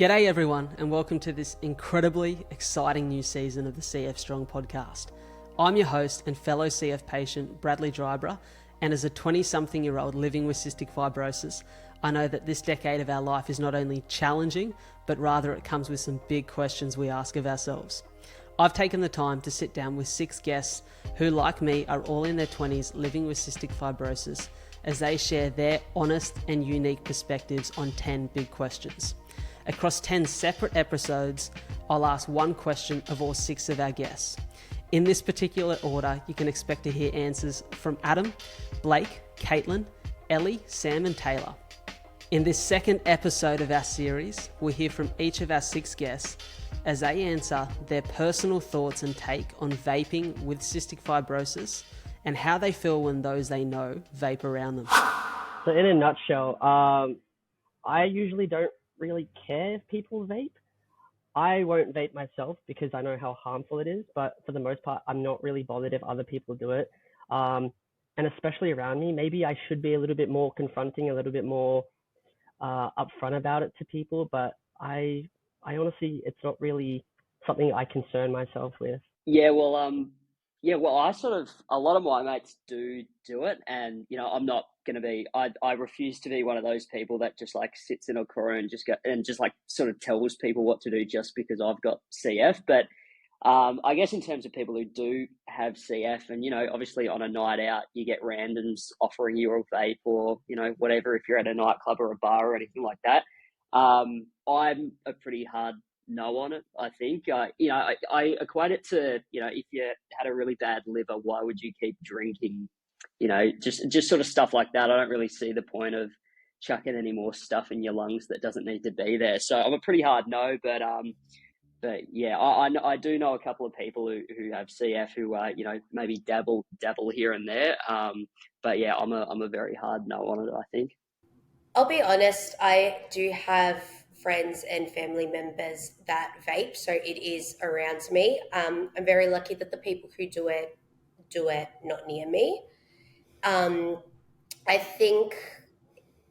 G'day everyone, and welcome to this incredibly exciting new season of the CFStrong podcast. I'm your host and fellow CF patient, Bradley Dryborough, and as a 20-something-year-old living with cystic fibrosis, I know that this decade of our life is not only challenging, but rather it comes with some big questions we ask of ourselves. I've taken the time to sit down with 6 guests who, like me, are all in their 20s living with cystic fibrosis as they share their honest and unique perspectives on 10 big questions. Across 10 separate episodes, I'll ask one question of all 6 of our guests. In this particular order, you can expect to hear answers from Adam, Blake, Caitlin, Ellie, Sam and Taylor. In this second episode of our series, we'll hear from each of our 6 guests as they answer their personal thoughts and take on vaping with cystic fibrosis and how they feel when those they know vape around them. So in a nutshell, I usually don't really care if people vape. I won't vape myself because I know how harmful it is, but for the most part, I'm not really bothered if other people do it. And especially around me, maybe I should be a little bit more confronting, a little bit more upfront about it to people, but I honestly, it's not really something I concern myself with. I sort of, a lot of my mates do it, and I'm not going to be. I refuse to be one of those people that just like sits in a corner and just like sort of tells people what to do just because I've got CF. But I guess in terms of people who do have CF, and obviously on a night out you get randoms offering you a vape or whatever if you're at a nightclub or a bar or anything like that. I'm a pretty hard no on it. I think I equate it to if you had a really bad liver, why would you keep drinking? Just sort of stuff like that. I don't really see the point of chucking any more stuff in your lungs that doesn't need to be there. So I'm a pretty hard no, but yeah, I do know a couple of people who have CF who maybe dabble here and there. But yeah, I'm a very hard no on it, I think. I'll be honest, I do have friends and family members that vape, so it is around me. I'm very lucky that the people who do it not near me. I think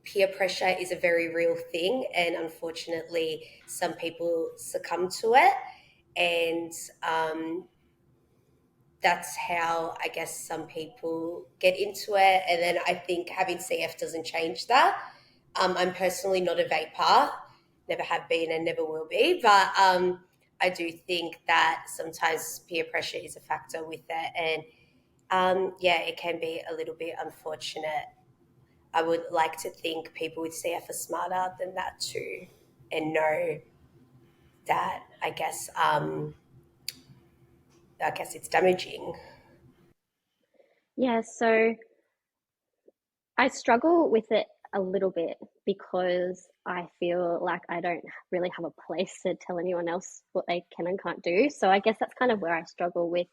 peer pressure is a very real thing, and unfortunately some people succumb to it, and that's how I guess some people get into it. And then I think having CF doesn't change that. I'm personally not a vapor, never have been and never will be, but I do think that sometimes peer pressure is a factor with it, and it can be a little bit unfortunate. I would like to think people with CF are smarter than that too, and know that I guess it's damaging. Yeah, so I struggle with it a little bit because I feel like I don't really have a place to tell anyone else what they can and can't do. So I guess that's kind of where I struggle with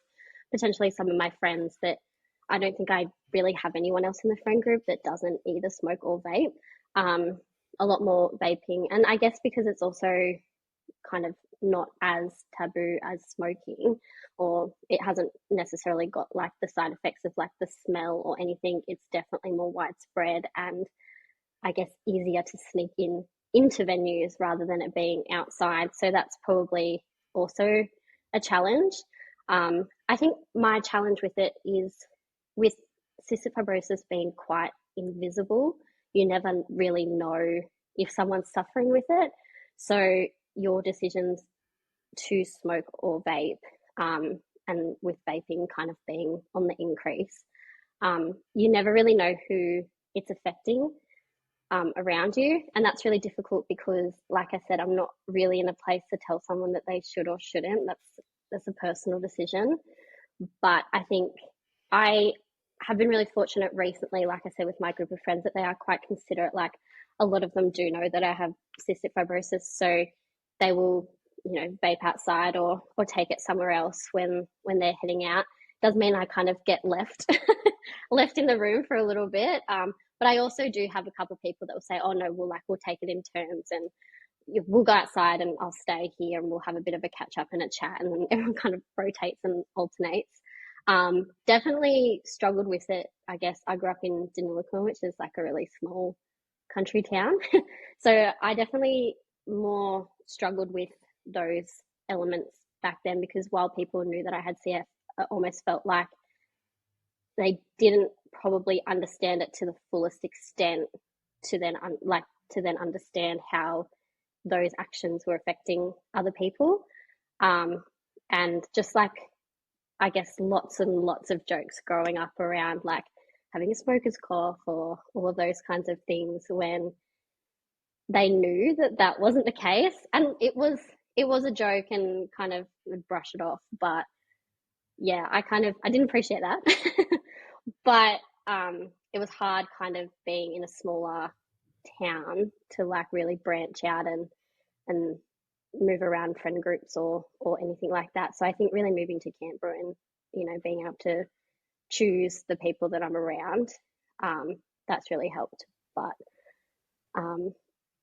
potentially some of my friends, that I don't think I really have anyone else in the friend group that doesn't either smoke or vape. A lot more vaping. And I guess because it's also kind of not as taboo as smoking, or it hasn't necessarily got like the side effects of like the smell or anything, it's definitely more widespread and I guess easier to sneak into venues rather than it being outside. So that's probably also a challenge. I think my challenge with it is with cystic fibrosis being quite invisible. You never really know if someone's suffering with it. So your decisions to smoke or vape, and with vaping kind of being on the increase, you never really know who it's affecting around you. And that's really difficult because, like I said, I'm not really in a place to tell someone that they should or shouldn't. That's a personal decision. But I think I have been really fortunate recently, like I said, with my group of friends, that they are quite considerate. Like a lot of them do know that I have cystic fibrosis, so they will, vape outside or take it somewhere else when they're heading out. Does mean I kind of get left in the room for a little bit. But I also do have a couple of people that will say, oh no, we'll take it in turns and we'll go outside and I'll stay here and we'll have a bit of a catch up and a chat, and then everyone kind of rotates and alternates. Definitely struggled with it. I guess I grew up in Deniliquin, which is like a really small country town. So I definitely more struggled with those elements back then, because while people knew that I had CF, I almost felt like they didn't probably understand it to the fullest extent to then understand how those actions were affecting other people. And just like, I guess, lots and lots of jokes growing up around like having a smoker's cough or all of those kinds of things, when they knew that that wasn't the case. And it was a joke and kind of would brush it off. But yeah, I didn't appreciate that. But it was hard kind of being in a smaller town to like really branch out and move around friend groups or anything like that. So I think really moving to Canberra and, you know, being able to choose the people that I'm around, that's really helped. But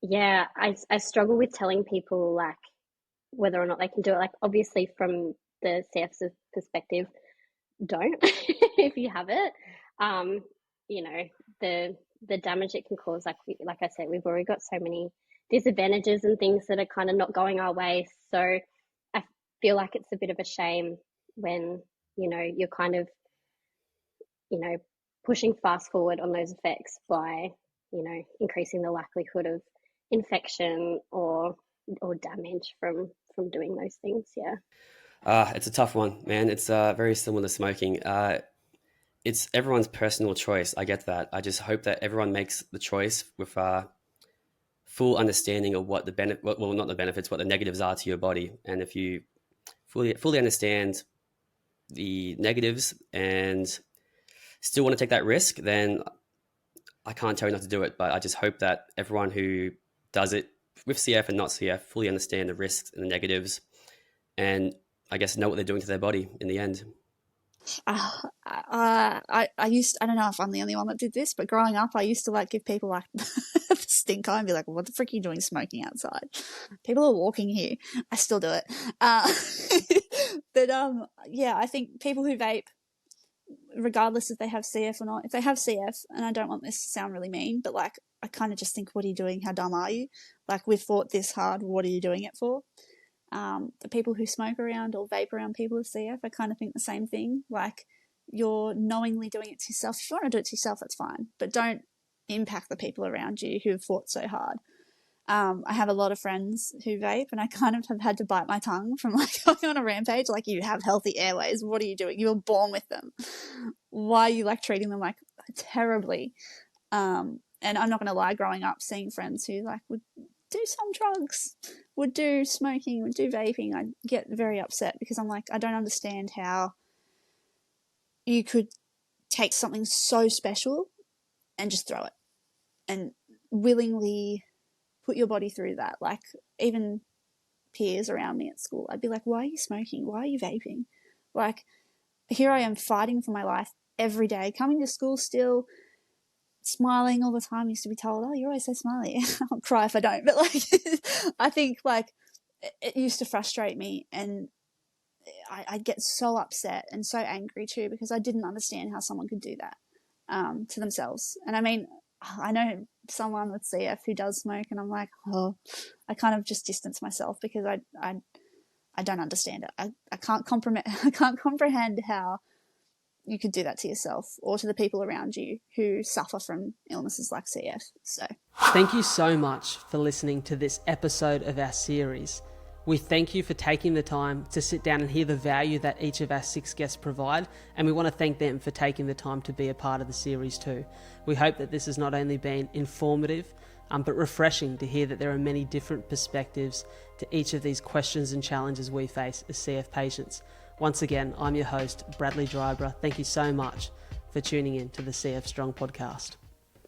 yeah, I struggle with telling people like whether or not they can do it. Like, obviously from the CF's perspective, don't if you have it. You know, the damage it can cause, like I said, we've already got so many disadvantages and things that are kind of not going our way. So I feel like it's a bit of a shame when, you know, you're kind of, you know, pushing fast forward on those effects by, you know, increasing the likelihood of infection or damage from doing those things. Yeah. It's a tough one, man. It's very similar to smoking. It's everyone's personal choice. I get that. I just hope that everyone makes the choice with full understanding of what the well, not the benefits, what the negatives are to your body. And if you fully understand the negatives and still want to take that risk, then I can't tell you not to do it. But I just hope that everyone who does it with CF and not CF fully understand the risks and the negatives, and I guess know what they're doing to their body in the end. I don't know if I'm the only one that did this, but growing up, I used to like give people like the stink eye and be like, "What the frick are you doing smoking outside? People are walking here." I still do it. But yeah, I think people who vape, regardless if they have CF or not, if they have CF, and I don't want this to sound really mean, but like I kind of just think, what are you doing? How dumb are you? Like, we've fought this hard. What are you doing it for? The people who smoke around or vape around people with CF, I kind of think the same thing. Like, you're knowingly doing it to yourself. If you want to do it to yourself, that's fine. But don't impact the people around you who have fought so hard. I have a lot of friends who vape, and I kind of have had to bite my tongue from like going on a rampage. Like, you have healthy airways. What are you doing? You were born with them. Why are you like treating them like terribly? And I'm not going to lie, growing up, seeing friends who like would do some drugs, would do smoking, would do vaping, I get very upset because I'm like, I don't understand how you could take something so special and just throw it and willingly put your body through that. Like, even peers around me at school, I'd be like, why are you smoking? Why are you vaping? Like, here I am fighting for my life every day, coming to school still, smiling all the time. I used to be told, "Oh, you're always so smiley." I'll cry if I don't, but like I think like it used to frustrate me, and I'd get so upset and so angry too, because I didn't understand how someone could do that to themselves. And I mean, I know someone with CF who does smoke, and I'm like, oh, I kind of just distance myself because I don't understand it. I can't comprehend how you could do that to yourself or to the people around you who suffer from illnesses like CF. So thank you so much for listening to this episode of our series. We thank you for taking the time to sit down and hear the value that each of our 6 guests provide, and we want to thank them for taking the time to be a part of the series too. We hope that this has not only been informative, but refreshing to hear that there are many different perspectives to each of these questions and challenges we face as CF patients. Once again, I'm your host, Bradley Dryborough. Thank you so much for tuning in to the CFStrong podcast.